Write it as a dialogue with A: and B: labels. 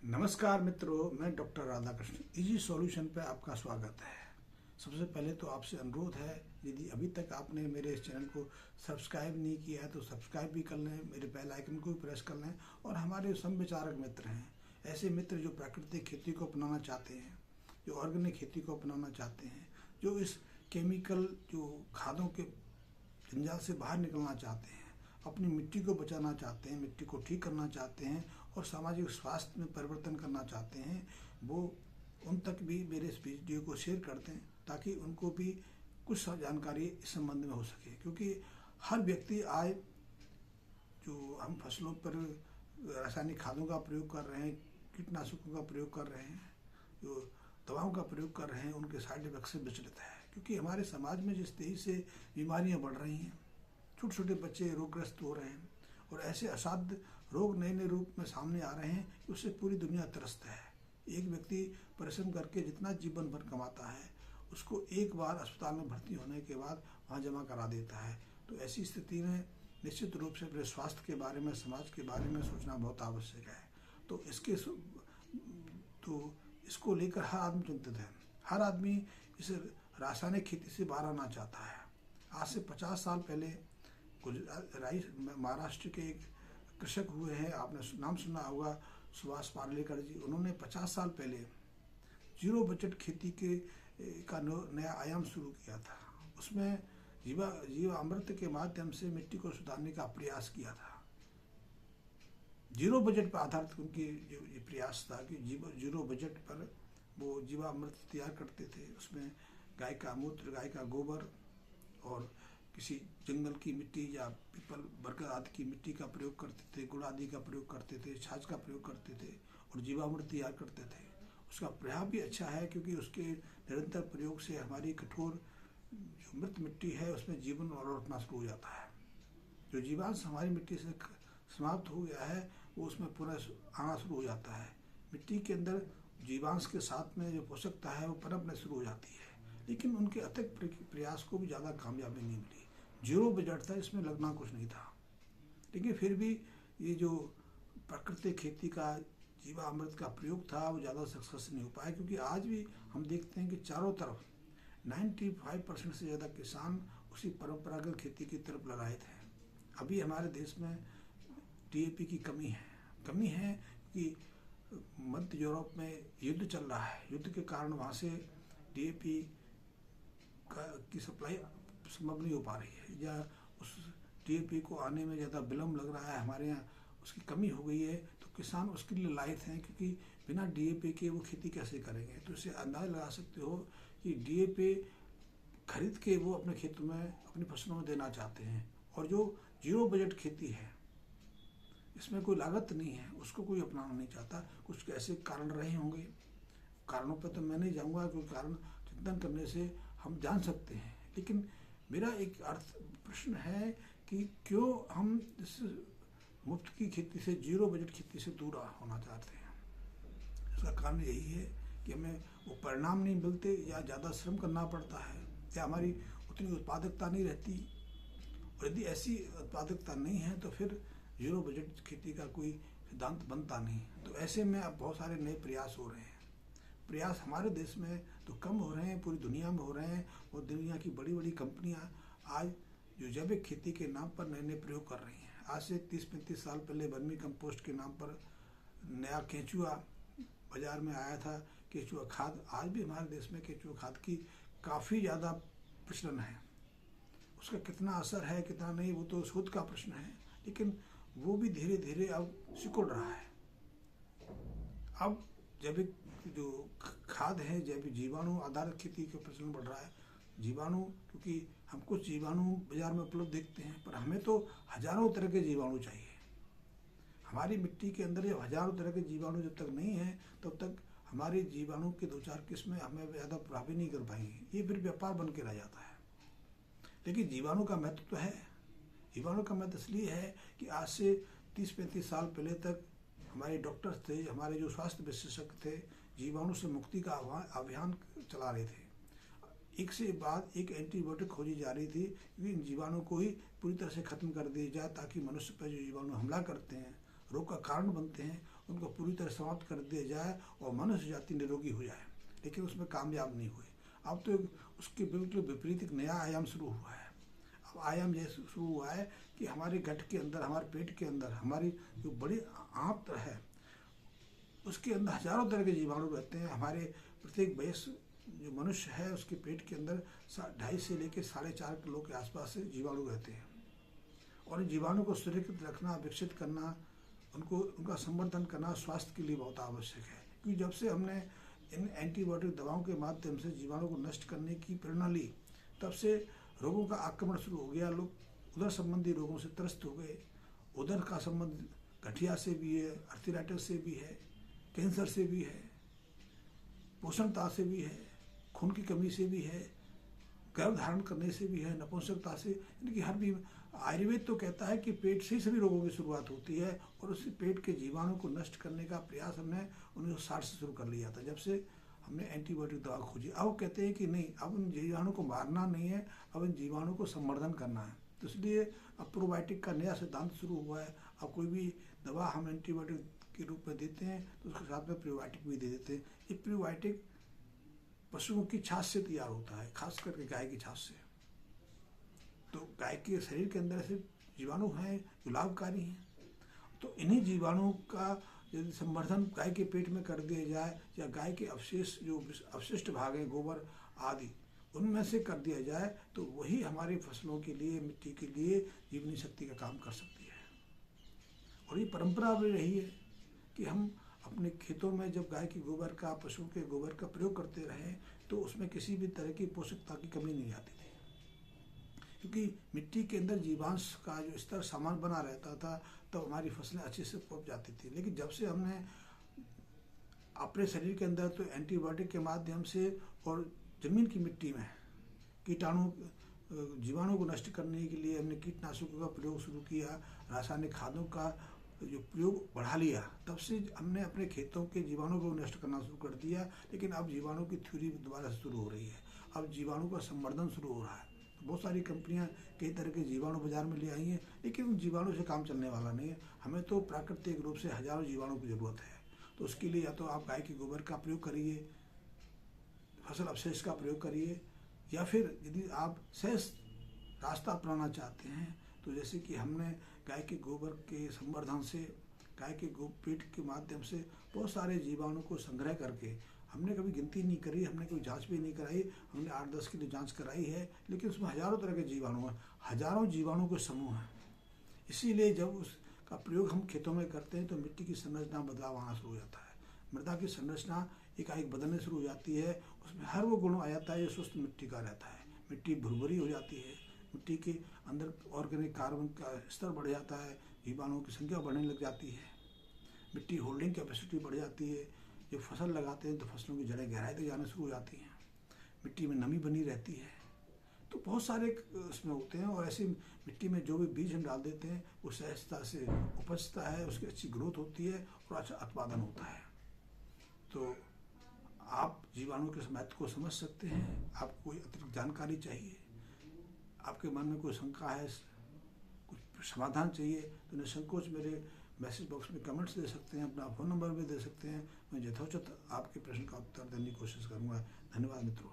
A: नमस्कार मित्रों, मैं डॉक्टर राधाकृष्ण इजी सॉल्यूशन पे आपका स्वागत है। सबसे पहले तो आपसे अनुरोध है, यदि अभी तक आपने मेरे इस चैनल को सब्सक्राइब नहीं किया है तो सब्सक्राइब भी कर लें, मेरे बेल आइकन को भी प्रेस कर लें। और हमारे समविचारक मित्र हैं, ऐसे मित्र जो प्राकृतिक खेती को अपनाना चाहते हैं, जो ऑर्गेनिक खेती को अपनाना चाहते हैं, जो इस केमिकल जो खादों के जंजाल से बाहर निकलना चाहते हैं, अपनी मिट्टी को बचाना चाहते हैं, मिट्टी को ठीक करना चाहते हैं और सामाजिक स्वास्थ्य में परिवर्तन करना चाहते हैं, वो उन तक भी मेरे इस वीडियो को शेयर कर दें ताकि उनको भी कुछ जानकारी इस संबंध में हो सके। क्योंकि हर व्यक्ति आज जो हम फसलों पर रासायनिक खादों का प्रयोग कर रहे हैं, कीटनाशकों का प्रयोग कर रहे हैं, जो दवाओं का प्रयोग कर रहे हैं, उनके साइड इफेक्ट से विचलित है। क्योंकि हमारे समाज में जिस तेजी से बीमारियां बढ़ रही हैं, छोटे छोटे बच्चे रोगग्रस्त हो रहे हैं और ऐसे असाध्य रोग नए नए रूप में सामने आ रहे हैं कि उससे पूरी दुनिया त्रस्त है। एक व्यक्ति परिश्रम करके जितना जीवन भर कमाता है, उसको एक बार अस्पताल में भर्ती होने के बाद वहाँ जमा करा देता है। तो ऐसी स्थिति में निश्चित रूप से अपने स्वास्थ्य के बारे में, समाज के बारे में सोचना बहुत आवश्यक है। तो इसको लेकर हर आदमी चिंतित है। हर आदमी इस रासायनिक खेती से बाहर आना चाहता है। आज से 50 साल पहले महाराष्ट्र के एक कृषक हुए हैं, आपने नाम सुना होगा, सुभाष पालेकर जी। उन्होंने 50 साल पहले जीरो बजट खेती का नया आयाम शुरू किया था। उसमें जीवामृत के माध्यम से मिट्टी को सुधारने का प्रयास किया था। जीरो बजट पर आधारित उनकी ये प्रयास था कि जीरो बजट पर वो जीवामृत तैयार करते थे। उसमें गाय का मूत्र, गाय का गोबर और किसी जंगल की मिट्टी या पीपल, बरगद आदि की मिट्टी का प्रयोग करते थे, गुड़ आदि का प्रयोग करते थे, छाछ का प्रयोग करते थे और जीवामृत तैयार करते थे। उसका प्रभाव भी अच्छा है क्योंकि उसके निरंतर प्रयोग से हमारी कठोर जो मृत मिट्टी है उसमें जीवन लौटना शुरू हो जाता है। जो जीवांश हमारी मिट्टी से समाप्त हो गया है वो उसमें पुनः आना शुरू हो जाता है। मिट्टी के अंदर जीवांश के साथ में जो पोषकता है वो पनपने शुरू हो जाती है। लेकिन उनके अथक प्रयास को भी ज़्यादा कामयाबी नहीं मिली। जीरो बजट था, इसमें लगना कुछ नहीं था। लेकिन फिर भी ये जो प्राकृतिक खेती का जीवामृत का प्रयोग था वो ज़्यादा सक्सेस नहीं हो पाया। क्योंकि आज भी हम देखते हैं कि चारों तरफ 95% से ज़्यादा किसान उसी परंपरागत खेती की तरफ ललायत हैं। अभी हमारे देश में DAP की कमी है कि मध्य यूरोप में युद्ध चल रहा है। युद्ध के कारण वहाँ से DAP की सप्लाई संभव नहीं हो पा रही है, या उस DAP को आने में ज़्यादा विलम्ब लग रहा है। हमारे यहाँ उसकी कमी हो गई है, तो किसान उसके लिए लायक हैं। क्योंकि बिना DAP के वो खेती कैसे करेंगे। तो इससे अंदाज़ा लगा सकते हो कि DAP खरीद के वो अपने खेतों में, अपनी फसलों में देना चाहते हैं। और जो जीरो बजट खेती है, इसमें कोई लागत नहीं है, उसको कोई अपनाना नहीं चाहता। कुछ कैसे कारण रहे होंगे, कारणों पर तो मैं नहीं जाऊँगा क्योंकि कारण चिंतन करने से हम जान सकते हैं। लेकिन मेरा एक प्रश्न है कि क्यों हम इस मुफ्त की खेती से, जीरो बजट खेती से दूर होना चाहते हैं। इसका कारण यही है कि हमें वो परिणाम नहीं मिलते, या ज़्यादा श्रम करना पड़ता है, या हमारी उतनी उत्पादकता नहीं रहती। और यदि ऐसी उत्पादकता नहीं है तो फिर जीरो बजट खेती का कोई सिद्धांत बनता नहीं। तो ऐसे में अब बहुत सारे नए प्रयास हो रहे हैं। प्रयास हमारे देश में तो कम हो रहे हैं, पूरी दुनिया में हो रहे हैं। और दुनिया की बड़ी बड़ी कंपनियां आज जो जैविक खेती के नाम पर नए नए प्रयोग कर रही हैं। आज से 30-35 साल पहले वर्मी कंपोस्ट के नाम पर नया केंचुआ बाजार में आया था, केंचुआ खाद। आज भी हमारे देश में केंचुआ खाद की काफ़ी ज़्यादा प्रचलन है। उसका कितना असर है, कितना नहीं, वो तो शोध का प्रश्न है। लेकिन वो भी धीरे धीरे अब सिकुड़ रहा है। अब जैविक जो खाद है, जैविक जीवाणु आधारित खेती का प्रचलन बढ़ रहा है। जीवाणु, क्योंकि हम कुछ जीवाणु बाजार में उपलब्ध देखते हैं, पर हमें तो हजारों तरह के जीवाणु चाहिए। हमारी मिट्टी के अंदर जब हजारों तरह के जीवाणु जब तक नहीं है, तब तक हमारे जीवाणु के 2-4 किस्में हमें ज़्यादा प्रभावित नहीं कर पाएंगी। ये फिर व्यापार बन के रह जाता है। लेकिन जीवाणु का महत्व तो है। जीवाणु का महत्व इसलिए है कि आज से 30-35 साल पहले तक हमारे डॉक्टर्स थे, हमारे जो स्वास्थ्य विशेषज्ञ थे, जीवाणु से मुक्ति का अभियान चला रहे थे। एक से बाद एक एंटीबायोटिक खोजी जा रही थी कि इन जीवाणु को ही पूरी तरह से खत्म कर दिया जाए, ताकि मनुष्य पर जो जीवाणु हमला करते हैं, रोग का कारण बनते हैं, उनको पूरी तरह समाप्त कर दिया जाए और मनुष्य जाति निरोगी हो जाए, लेकिन उसमें कामयाब नहीं हुए। अब तो उसके बिल्कुल विपरीत एक नया आयाम शुरू हुआ है। अब आयाम यह शुरू हुआ है कि हमारे गट के अंदर, हमारे पेट के अंदर, हमारी जो बड़ी आंत है उसके अंदर हजारों तरह के जीवाणु रहते हैं। हमारे प्रत्येक वयस्क जो मनुष्य है उसके पेट के अंदर 2.5 से लेकर 4.5 किलो के आसपास से जीवाणु रहते हैं। और इन जीवाणु को सुरक्षित रखना, विकसित करना, उनका संवर्धन करना स्वास्थ्य के लिए बहुत आवश्यक है। क्योंकि जब से हमने इन एंटीबायोटिक दवाओं के माध्यम से जीवाणु को नष्ट करने की प्रेरणा ली, तब से रोगों का आक्रमण शुरू हो गया। लोग उदर संबंधी रोगों से त्रस्त हो गए। उदर का संबंध गठिया से भी है, आर्थराइटिस से भी है, कैंसर से भी है, पोषणता से भी है, खून की कमी से भी है, गर्भ धारण करने से भी है, नपुंसकता से, यानी कि हर भी। आयुर्वेद तो कहता है कि पेट से ही सभी रोगों की शुरुआत होती है, और उसी पेट के जीवाणु को नष्ट करने का प्रयास हमने 1960 से शुरू कर लिया था, जब से हमने एंटीबायोटिक दवा खोजी। अब कहते हैं कि नहीं, अब इन जीवाणु को मारना नहीं है, अब इन जीवाणु को संवर्धन करना है। तो इसलिए अब प्रोबायोटिक का नया सिद्धांत शुरू हुआ है। अब कोई भी दवा हम एंटीबायोटिक के रूप में देते हैं तो उसके साथ में प्रीबायोटिक भी दे देते हैं। ये प्रीबायोटिक पशुओं की छाछ से तैयार होता है, खास करके गाय की छाछ से। तो गाय के शरीर के अंदर ऐसे जीवाणु हैं जो लाभकारी हैं। तो इन्हीं जीवाणुओं का यदि संवर्धन गाय के पेट में कर दिया जाए, या गाय के अवशेष जो अवशिष्ट भाग हैं, गोबर आदि, उनमें से कर दिया जाए, तो वही हमारी फसलों के लिए, मिट्टी के लिए जीवनी शक्ति का काम कर सकती है। और ये परंपरा भी रही है कि हम अपने खेतों में जब गाय के गोबर का, पशुओं के गोबर का प्रयोग करते रहे, तो उसमें किसी भी तरह की पोषकता की कमी नहीं आती थी, क्योंकि मिट्टी के अंदर जीवांश का जो स्तर समान बना रहता था, तो हमारी फसलें अच्छे से पक जाती थी। लेकिन जब से हमने अपने शरीर के अंदर तो एंटीबायोटिक के माध्यम से और जमीन की मिट्टी में कीटाणु, जीवाणु को नष्ट करने के लिए हमने कीटनाशकों का प्रयोग शुरू किया, रासायनिक खादों का जो प्रयोग बढ़ा लिया, तब से हमने अपने खेतों के जीवाणु को नष्ट करना शुरू कर दिया। लेकिन अब जीवाणु की थ्योरी दोबारा शुरू हो रही है, अब जीवाणु का संवर्धन शुरू हो रहा है। बहुत सारी कंपनियां कई तरह के जीवाणु बाजार में ले आई हैं, लेकिन उन जीवाणु से काम चलने वाला नहीं है। हमें तो प्राकृतिक रूप से हजारों जीवाणु की जरूरत है। तो उसके लिए या तो आप गाय के गोबर का प्रयोग करिए, फसल अवशेष का प्रयोग करिए, या फिर यदि आप सहज रास्ता अपनाना चाहते हैं, तो जैसे कि हमने गाय के गोबर के संवर्धन से, गाय के पेट के माध्यम से बहुत सारे जीवाणु को संग्रह करके, हमने कभी गिनती नहीं करी, हमने कोई जांच भी नहीं कराई, हमने 8-10 की जांच कराई है, लेकिन उसमें हजारों तरह के जीवाणु हैं, हजारों जीवाणु के समूह हैं। इसीलिए जब उसका प्रयोग हम खेतों में करते हैं तो मिट्टी की संरचना बदलाव आना शुरू हो जाता है, मृदा की संरचना एकाएक बदलने शुरू हो जाती है, उसमें हर वो गुण आ जाता है जो स्वस्थ मिट्टी का रहता है। मिट्टी भुरभुरी हो जाती है, मिट्टी के अंदर ऑर्गेनिक कार्बन का स्तर बढ़ जाता है, जीवाणुओं की संख्या बढ़ने लग जाती है, मिट्टी होल्डिंग कैपेसिटी बढ़ जाती है। जब फसल लगाते हैं तो फसलों की जड़ें गहराई तक जाने शुरू हो जाती हैं, मिट्टी में नमी बनी रहती है। तो बहुत सारे उसमें होते हैं, और ऐसी मिट्टी में जो भी बीज हम डाल देते हैं वो सहजता से उपजता है, उसकी अच्छी ग्रोथ होती है और अच्छा उत्पादन होता है। तो आप जीवाणु के महत्व को समझ सकते हैं। आपको कोई अतिरिक्त जानकारी चाहिए, आपके मन में कोई शंका है, कुछ समाधान चाहिए, तो निसंकोच मेरे मैसेज बॉक्स में कमेंट्स दे सकते हैं, अपना फ़ोन नंबर भी दे सकते हैं। मैं यथोचित आपके प्रश्न का उत्तर देने की कोशिश करूँगा। धन्यवाद मित्रों।